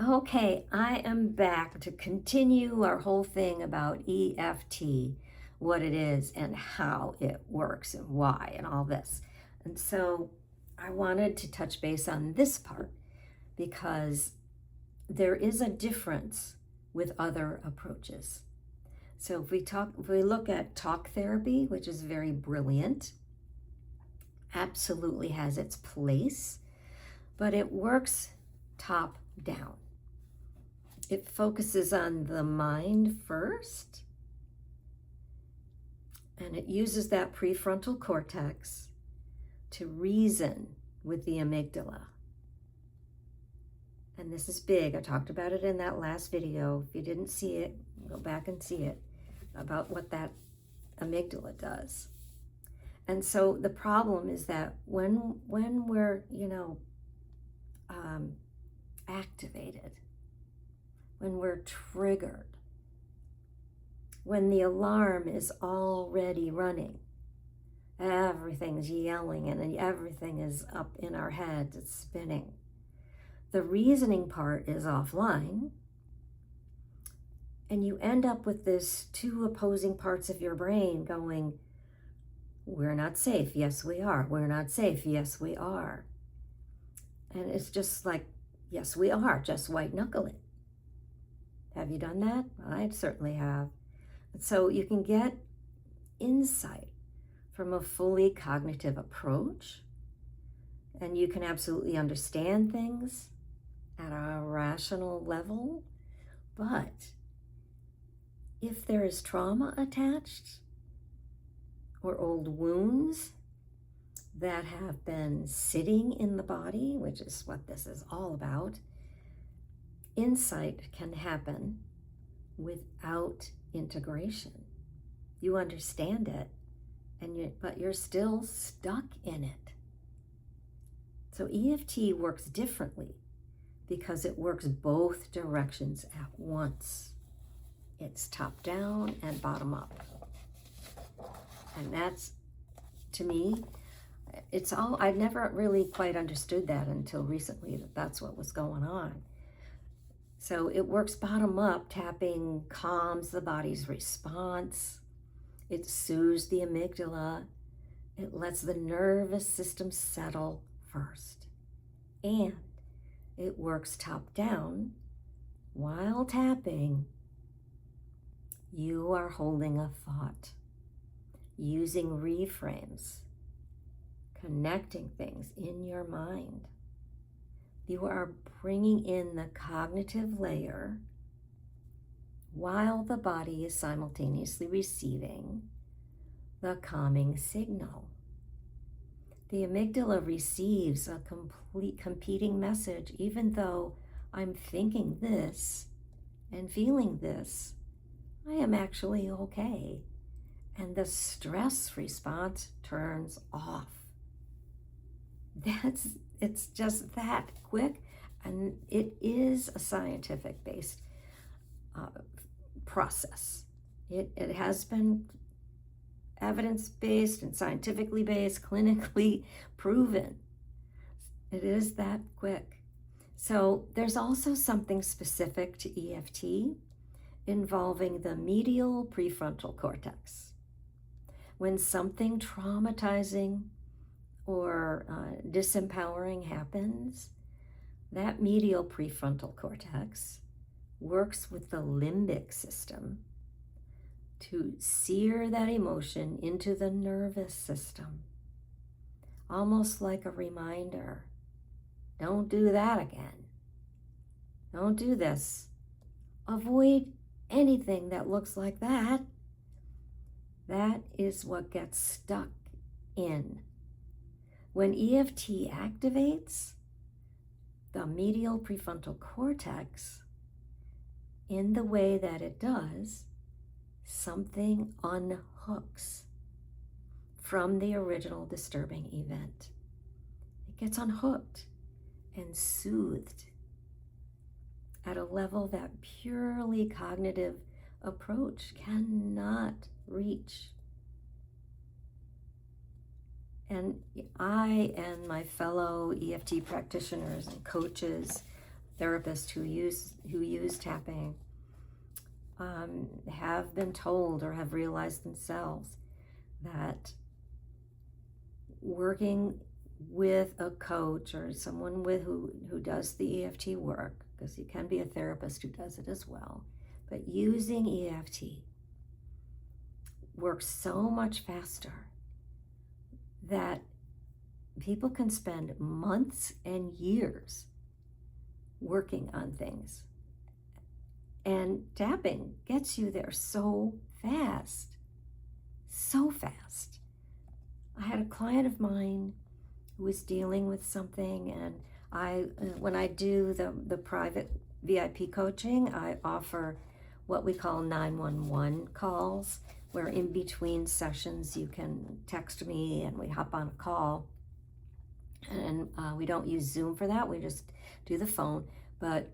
Okay, I am back to continue our whole thing about EFT, what it is and how it works and why and all this. And so I wanted to touch base on this part because there is a difference with other approaches. So if we look at talk therapy, which is very brilliant, absolutely has its place, but it works top down. It focuses on the mind first, and it uses that prefrontal cortex to reason with the amygdala. And this is big. I talked about it in that last video. If you didn't see it, go back and see it, about what that amygdala does. And so the problem is that when we're, activated, when we're triggered, when the alarm is already running, everything's yelling and everything is up in our heads, it's spinning. The reasoning part is offline, and you end up with this two opposing parts of your brain going, we're not safe, yes we are. We're not safe, yes we are. And it's just like, yes we are, just white knuckle it. Have you done that? I certainly have. So you can get insight from a fully cognitive approach, and you can absolutely understand things at a rational level. But if there is trauma attached or old wounds that have been sitting in the body, which is what this is all about, insight can happen without integration. You understand it, but you're still stuck in it. So EFT works differently because it works both directions at once. It's top down and bottom up. And that's, to me, I'd never really quite understood that until recently, that's what was going on. So it works bottom up. Tapping calms the body's response. It soothes the amygdala. It lets the nervous system settle first. And it works top down. While tapping, you are holding a thought, using reframes, connecting things in your mind. You are bringing in the cognitive layer while the body is simultaneously receiving the calming signal. The amygdala receives a complete competing message. Even though I'm thinking this and feeling this, I am actually okay. And the stress response turns off. It's just that quick, and it is a scientific-based process. It has been evidence-based and scientifically based, clinically proven. It is that quick. So there's also something specific to EFT involving the medial prefrontal cortex. When something traumatizing or disempowering happens, that medial prefrontal cortex works with the limbic system to sear that emotion into the nervous system, almost like a reminder. Don't do that again. Don't do this. Avoid anything that looks like that. That is what gets stuck in. When EFT activates the medial prefrontal cortex in the way that it does, something unhooks from the original disturbing event. It gets unhooked and soothed at a level that purely cognitive approach cannot reach. And I and my fellow EFT practitioners and coaches therapists who use tapping have been told or have realized themselves that working with a coach or someone who does the EFT work, because you can be a therapist who does it as well, but using EFT works so much faster that people can spend months and years working on things. And tapping gets you there so fast, so fast. I had a client of mine who was dealing with something, and when I do the private VIP coaching, I offer what we call 911 calls, where in between sessions you can text me and we hop on a call. And we don't use Zoom for that, we just do the phone. But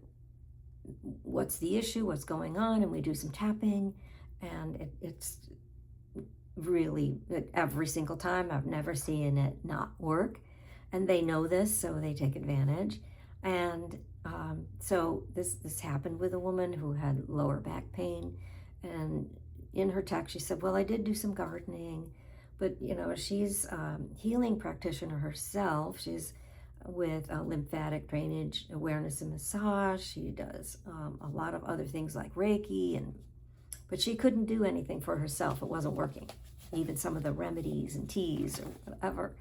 what's the issue, what's going on, and we do some tapping, and it's really, every single time, I've never seen it not work. And they know this, so they take advantage. And so this happened with a woman who had lower back pain, and in her text she said, well, I did do some gardening, but she's a healing practitioner herself. She's with lymphatic drainage awareness and massage. She does a lot of other things like Reiki, but she couldn't do anything for herself. It wasn't working, even some of the remedies and teas or whatever.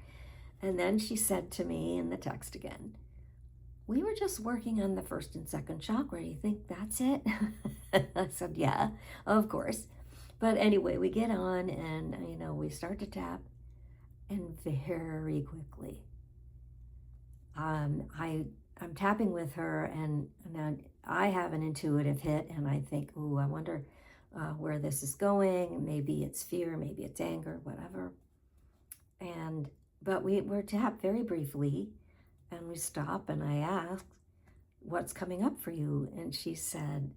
And then she said to me in the text again, we were just working on the first and second chakra. Do you think that's it? I said, yeah, of course. But anyway, we get on and, we start to tap, and very quickly, I'm tapping with her, and I have an intuitive hit, and I think, ooh, I wonder where this is going. Maybe it's fear, maybe it's anger, whatever. But we're tapped very briefly, and we stop, and I asked, what's coming up for you? And she said,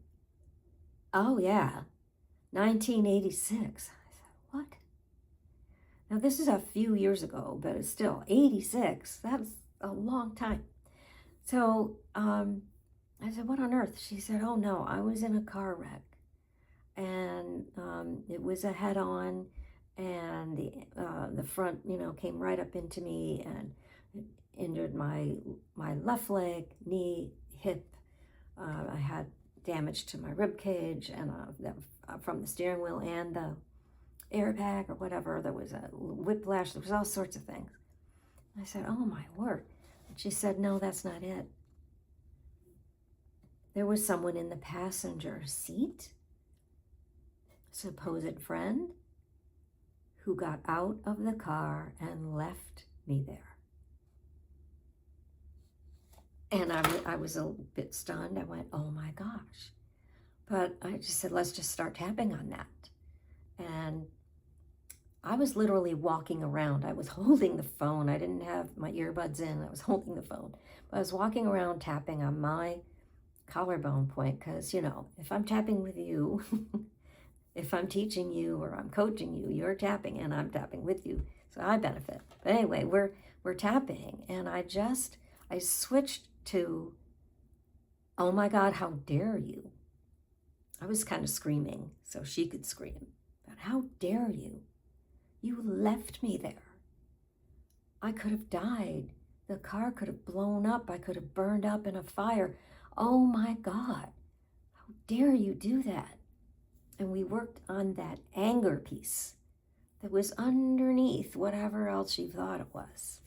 oh yeah, 1986. I said, what? Now this is a few years ago, but it's still 86. That's a long time. So I said, what on earth? She said, oh no, I was in a car wreck, and it was a head-on, and the front, came right up into me and injured my left leg, knee, hip. I had damage to my rib cage, and from the steering wheel and the airbag or whatever. There was a whiplash. There was all sorts of things. I said, oh my word. And she said, no, that's not it. There was someone in the passenger seat, supposed friend, who got out of the car and left me there. And I was a bit stunned. I went, oh my gosh. But I just said, let's just start tapping on that. And I was literally walking around. I was holding the phone. I didn't have my earbuds in. I was holding the phone. But I was walking around tapping on my collarbone point, because, if I'm tapping with you, if I'm teaching you or I'm coaching you, you're tapping and I'm tapping with you. So I benefit. But anyway, we're tapping, and I switched to, oh my God, how dare you? I was kind of screaming so she could scream. But how dare you? You left me there. I could have died. The car could have blown up. I could have burned up in a fire. Oh my God, how dare you do that? And we worked on that anger piece that was underneath whatever else she thought it was.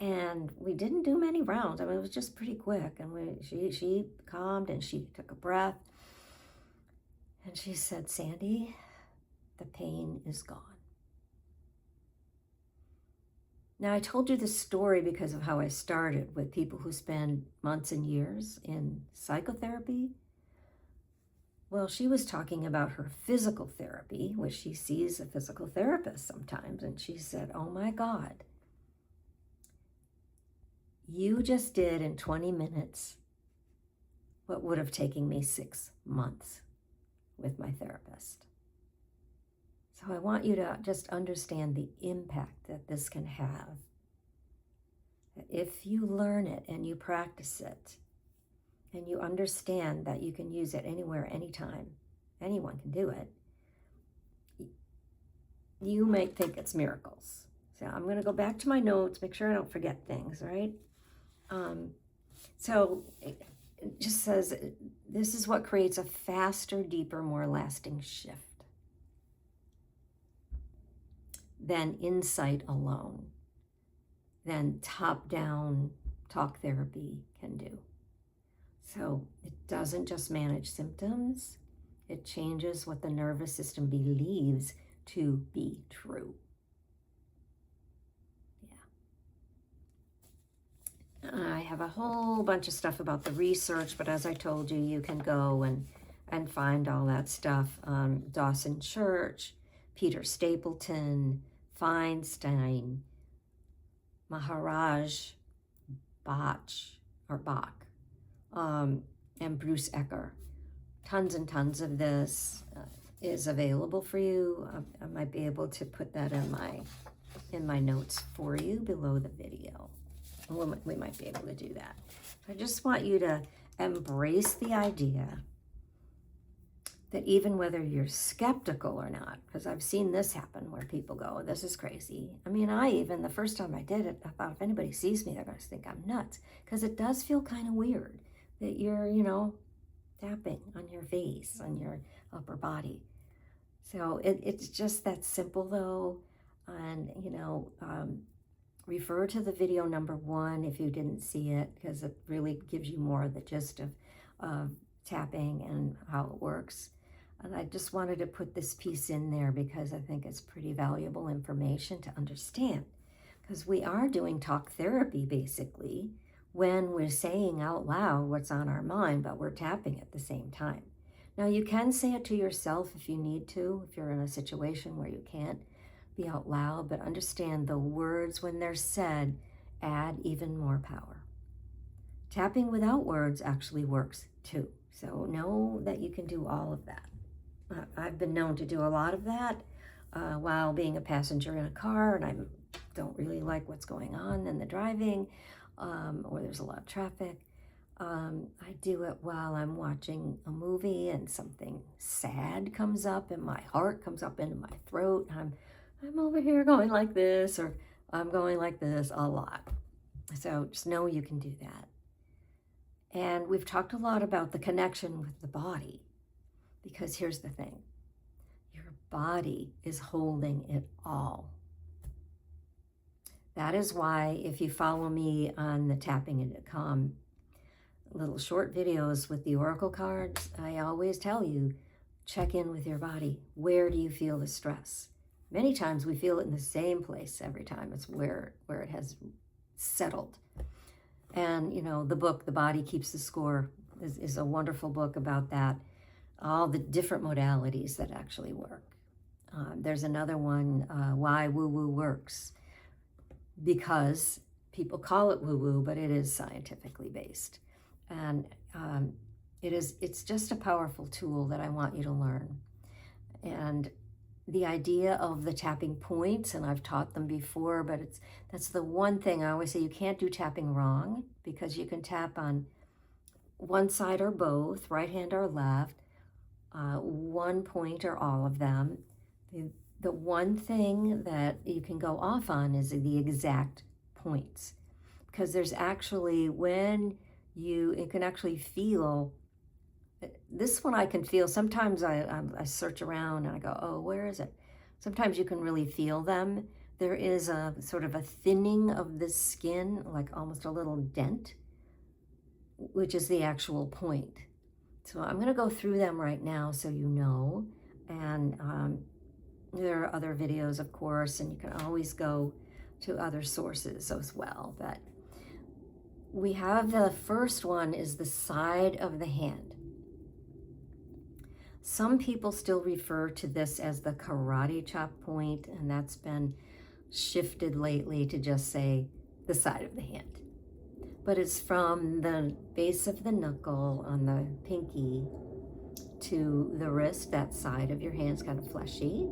And we didn't do many rounds. I mean, it was just pretty quick. And she calmed, and she took a breath. And she said, Sandy, the pain is gone. Now, I told you this story because of how I started with people who spend months and years in psychotherapy. Well, she was talking about her physical therapy, which she sees a physical therapist sometimes. And she said, oh my God, you just did in 20 minutes what would have taken me 6 months with my therapist. So I want you to just understand the impact that this can have. If you learn it and you practice it, and you understand that you can use it anywhere, anytime, anyone can do it, you may think it's miracles. So I'm going to go back to my notes, make sure I don't forget things, right? So it just says, this is what creates a faster, deeper, more lasting shift than insight alone, than top-down talk therapy can do. So it doesn't just manage symptoms, it changes what the nervous system believes to be true. Yeah. I have a whole bunch of stuff about the research, but as I told you, you can go and find all that stuff. Dawson Church, Peter Stapleton, Feinstein, Maharaj, Bach, and Bruce Ecker. Tons and tons of this is available for you. I might be able to put that in my notes for you below the video. We might be able to do that. I just want you to embrace the idea that even whether you're skeptical or not, because I've seen this happen where people go, this is crazy. I mean, the first time I did it, I thought if anybody sees me, they're going to think I'm nuts, because it does feel kind of weird that you're, tapping on your face, on your upper body. So it's just that simple though. And, refer to the video number 1 if you didn't see it, because it really gives you more of the gist of tapping and how it works. And I just wanted to put this piece in there because I think it's pretty valuable information to understand. Because we are doing talk therapy basically when we're saying out loud what's on our mind, but we're tapping at the same time. Now you can say it to yourself if you need to, if you're in a situation where you can't be out loud, but understand the words when they're said add even more power. Tapping without words actually works too. So know that you can do all of that. I've been known to do a lot of that while being a passenger in a car, and I don't really like what's going on in the driving, or there's a lot of traffic. I do it while I'm watching a movie and something sad comes up and my heart comes up into my throat. I'm over here going like this, or I'm going like this a lot. So just know you can do that. And we've talked a lot about the connection with the body, because here's the thing. Your body is holding it all. That is why if you follow me on the Tapping Into Calm little short videos with the oracle cards, I always tell you, check in with your body. Where do you feel the stress? Many times we feel it in the same place every time. It's where it has settled. And, the book, The Body Keeps the Score, is a wonderful book about that. All the different modalities that actually work. There's another one, Why Woo-Woo Works, because people call it woo-woo, but it is scientifically based. And it's just a powerful tool that I want you to learn. And the idea of the tapping points, and I've taught them before, but that's the one thing I always say, you can't do tapping wrong, because you can tap on one side or both, right hand or left, one point or all of them. The one thing that you can go off on is the exact points, because there's actually, when you can actually feel, this one I can feel. Sometimes I search around and I go, oh, where is it? Sometimes you can really feel them. There is a sort of a thinning of the skin, like almost a little dent, which is the actual point. So I'm going to go through them right now so you know. And there are other videos, of course, and you can always go to other sources as well. But we have the first one is the side of the hand. Some people still refer to this as the karate chop point, and that's been shifted lately to just say the side of the hand. But it's from the base of the knuckle on the pinky to the wrist. That side of your hand's kind of fleshy,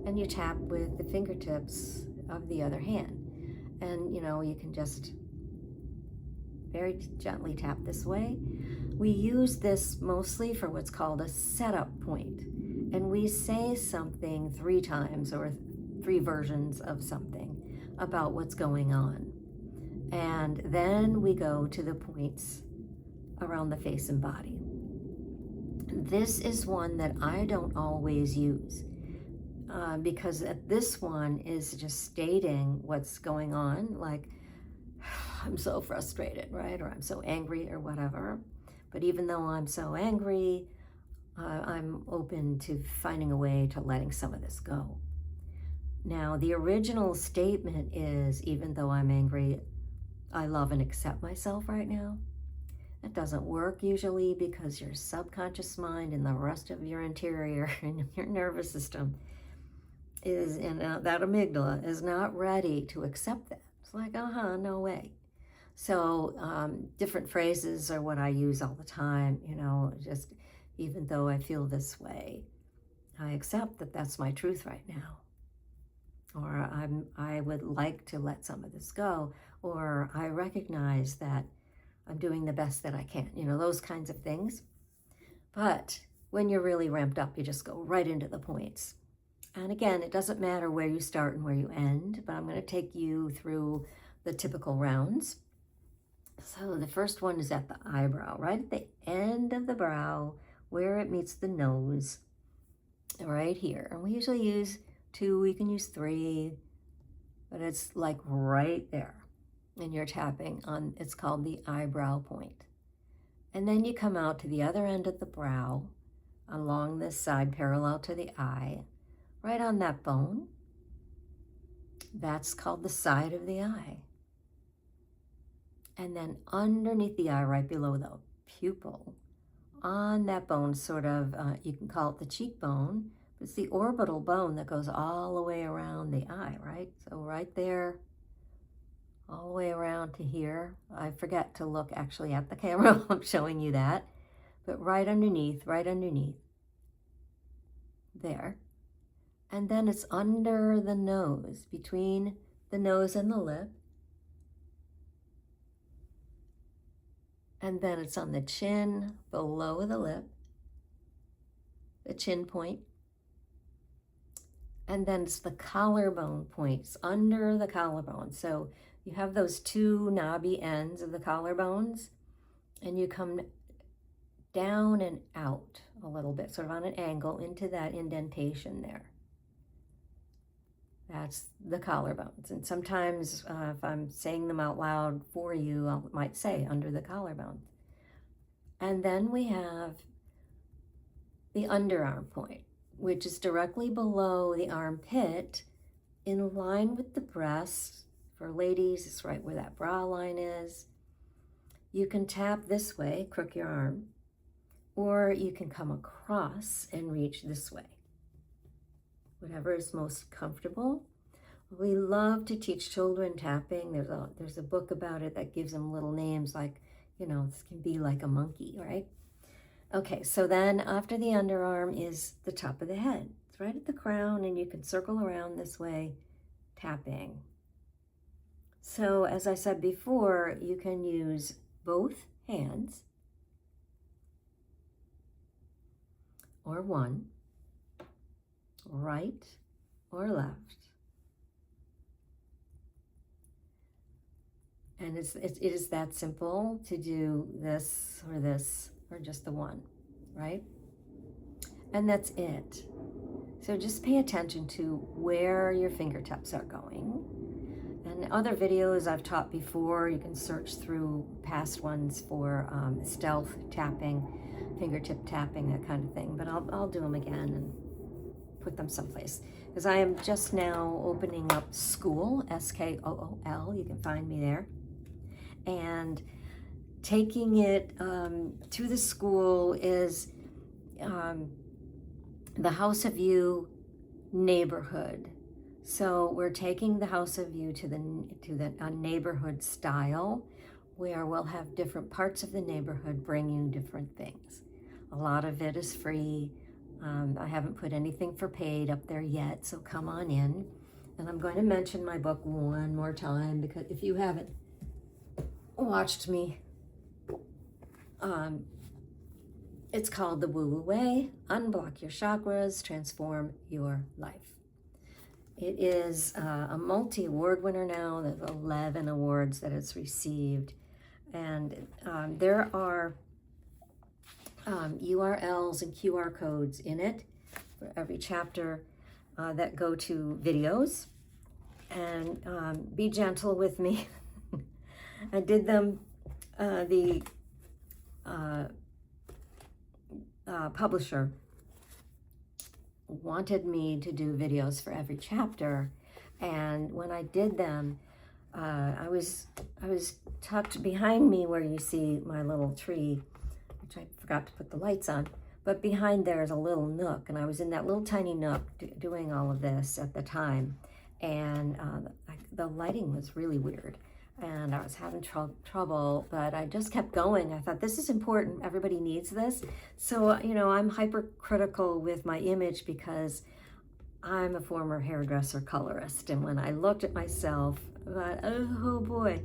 and you tap with the fingertips of the other hand. And you can just very gently tap this way. We use this mostly for what's called a setup point. And we say something 3 times or 3 versions of something about what's going on. And then we go to the points around the face and body. This is one that I don't always use because this one is just stating what's going on, like, I'm so frustrated, right? Or I'm so angry or whatever. But even though I'm so angry, I'm open to finding a way to letting some of this go. Now, the original statement is, even though I'm angry, I love and accept myself right now. That doesn't work usually because your subconscious mind and the rest of your interior and your nervous system is, and that amygdala is not ready to accept that. It's like, no way. So different phrases are what I use all the time, just even though I feel this way, I accept that that's my truth right now. Or I would like to let some of this go. Or I recognize that I'm doing the best that I can, those kinds of things. But when you're really ramped up, you just go right into the points. And again, it doesn't matter where you start and where you end, but I'm going to take you through the typical rounds. So the first one is at the eyebrow, right at the end of the brow, where it meets the nose, right here. And we usually use 2, you can use 3, but it's like right there. And you're tapping on, it's called the eyebrow point. And then you come out to the other end of the brow, along this side, parallel to the eye, right on that bone. That's called the side of the eye. And then underneath the eye, right below the pupil, on that bone, sort of, you can call it the cheekbone, but it's the orbital bone that goes all the way around the eye, right? So right there, all the way around to here. I forget to look actually at the camera while I'm showing you that, but right underneath, there. And then it's under the nose, between the nose and the lip. And then it's on the chin, below the lip, the chin point. And then it's the collarbone points, under the collarbone. So you have those 2 knobby ends of the collarbones, and you come down and out a little bit, sort of on an angle into that indentation there. That's the collarbones. And sometimes if I'm saying them out loud for you, I might say under the collarbone. And then we have the underarm point, which is directly below the armpit, in line with the breast. For ladies, it's right where that bra line is. You can tap this way, crook your arm, or you can come across and reach this way. Whatever is most comfortable. We love to teach children tapping. There's a book about it that gives them little names like, this can be like a monkey, right? Okay, so then after the underarm is the top of the head. It's right at the crown, and you can circle around this way, tapping. So as I said before, you can use both hands or one, right or left. And it is that simple to do this or just the one, right? And that's it. So just pay attention to where your fingertips are going. And other videos I've taught before, you can search through past ones for stealth tapping, fingertip tapping, that kind of thing. But I'll do them again and put them someplace. Because I am just now opening up Skool, Skool. You can find me there. And taking it to the Skool is the House of You neighborhood. So we're taking the House of You to the neighborhood style, where we'll have different parts of the neighborhood bring you different things. A lot of it is free. I haven't put anything for paid up there yet, so come on in. And I'm going to mention my book one more time, because if you haven't watched me It's called The Woo Woo Way, Unblock Your Chakras, Transform Your Life. It is a multi-award winner now. There's 11 awards that it's received. And there are URLs and QR codes in it for every chapter that go to videos. And be gentle with me. I did them, the publisher wanted me to do videos for every chapter, and when I did them, I was tucked behind me where you see my little tree, which I forgot to put the lights on, but behind there is a little nook, and I was in that little tiny nook doing all of this at the time, and the lighting was really weird, and I was having trouble, but I just kept going. I thought, this is important, everybody needs this. So, you know, I'm hypercritical with my image because I'm a former hairdresser colorist, and when I looked at myself, I thought, oh boy.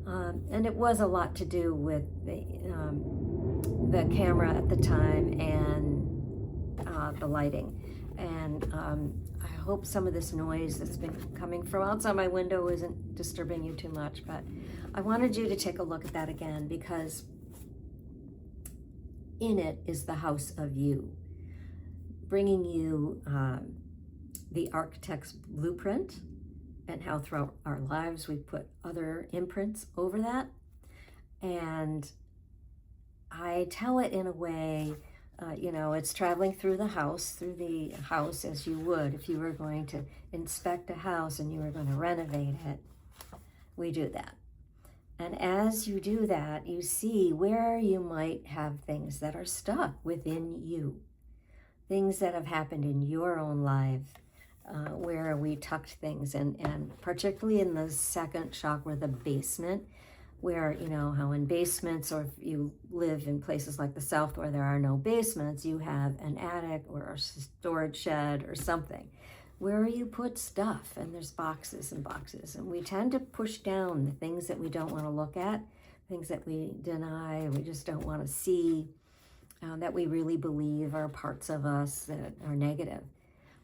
And it was a lot to do with the camera at the time and the lighting. And I hope some of this noise that's been coming from outside my window isn't disturbing you too much, but I wanted you to take a look at that again, because in it is the house of you, bringing you the architect's blueprint and how throughout our lives we put other imprints over that. And I tell it in a way, you know, it's traveling through the house as you would if you were going to inspect a house and you were going to renovate it. We do that. And as you do that, you see where you might have things that are stuck within you, things that have happened in your own life, where we tucked things, and particularly in the second chakra, the basement, where, you know, how in basements, or if you live in places like the South where there are no basements, you have an attic or a storage shed or something where you put stuff, and there's boxes and boxes, and we tend to push down the things that we don't want to look at, things that we deny, we just don't want to see, that we really believe are parts of us that are negative.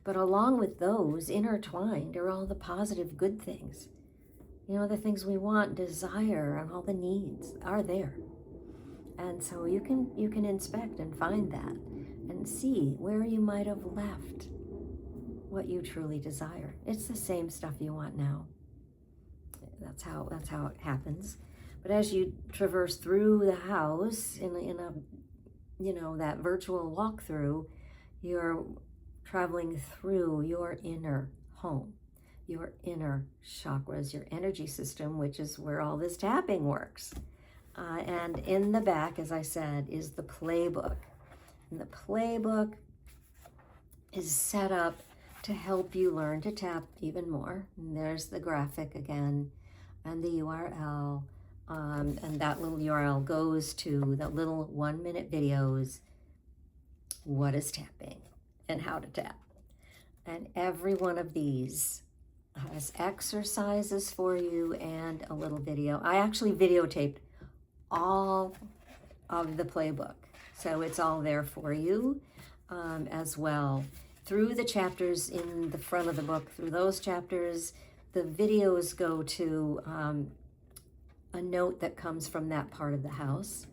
But along with those, intertwined, are all the positive good things. You know, the things we want, desire, and all the needs are there. And so you can inspect and find that and see where you might have left what you truly desire. It's the same stuff you want now. That's how it happens. But as you traverse through the house in a you know, that virtual walkthrough, you're traveling through your inner home, your inner chakras, your energy system, which is where all this tapping works. And in the back, as I said, is the playbook. And the playbook is set up to help you learn to tap even more. And there's the graphic again, and the URL. And that little URL goes to the little 1-minute videos, what is tapping and how to tap. And every one of these has exercises for you and a little video. I actually videotaped all of the playbook, so it's all there for you as well. Through the chapters in the front of the book, through those chapters, the videos go to a note that comes from that part of the house,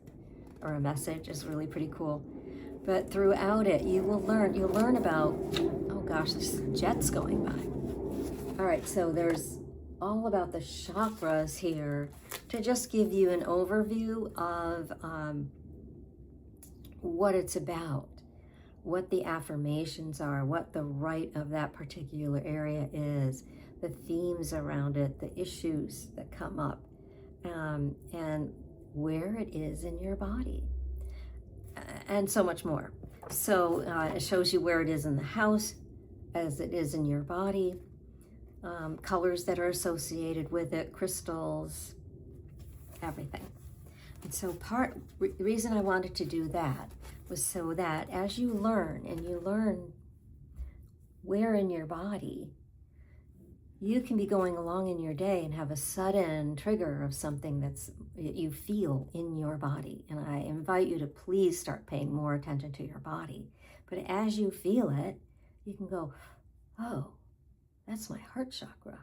or a message. Is really pretty cool. But throughout it, you'll learn about, oh gosh, there's jets going by. All right, so there's all about the chakras here to just give you an overview of what it's about, what the affirmations are, what the right of that particular area is, the themes around it, the issues that come up, and where it is in your body, and so much more. So it shows you where it is in the house as it is in your body, colors that are associated with it, crystals, everything. And so the reason I wanted to do that was so that as you learn, and you learn where in your body you can be going along in your day and have a sudden trigger of something that you feel in your body. And I invite you to please start paying more attention to your body. But as you feel it, you can go, oh, that's my heart chakra,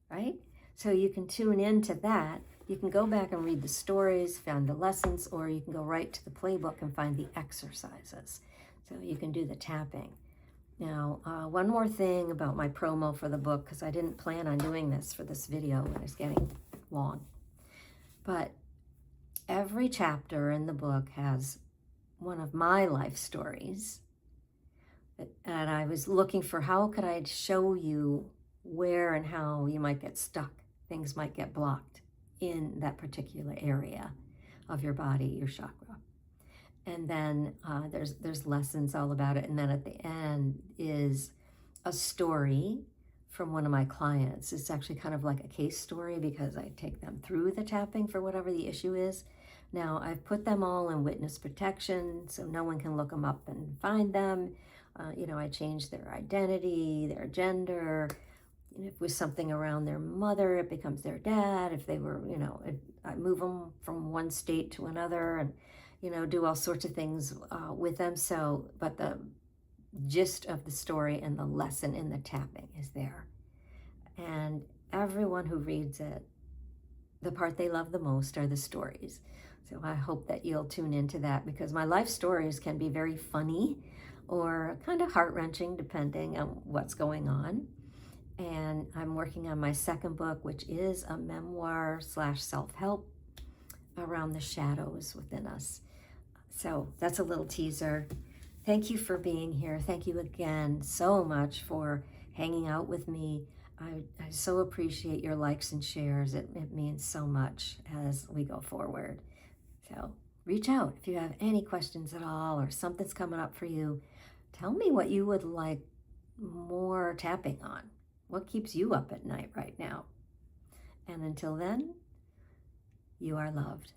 right? So you can tune into that. You can go back and read the stories, find the lessons, or you can go right to the playbook and find the exercises. So you can do the tapping. Now, one more thing about my promo for the book, because I didn't plan on doing this for this video and it's getting long. But every chapter in the book has one of my life stories. And I was looking for how could I show you where and how you might get stuck. Things might get blocked in that particular area of your body, your chakra. And then there's lessons all about it. And then at the end is a story from one of my clients. It's actually kind of like a case story because I take them through the tapping for whatever the issue is. Now, I've put them all in witness protection so no one can look them up and find them. I changed their identity, their gender. If it was something around their mother, it becomes their dad. If they were, I move them from one state to another and, do all sorts of things with them. So, but the gist of the story and the lesson in the tapping is there. And everyone who reads it, the part they love the most are the stories. So I hope that you'll tune into that because my life stories can be very funny or kind of heart-wrenching depending on what's going on. And I'm working on my second book, which is a memoir / self-help around the shadows within us. So that's a little teaser. Thank you for being here. Thank you again so much for hanging out with me. I so appreciate your likes and shares. It means so much as we go forward. So reach out if you have any questions at all or something's coming up for you. Tell me what you would like more tapping on. What keeps you up at night right now? And until then, you are loved.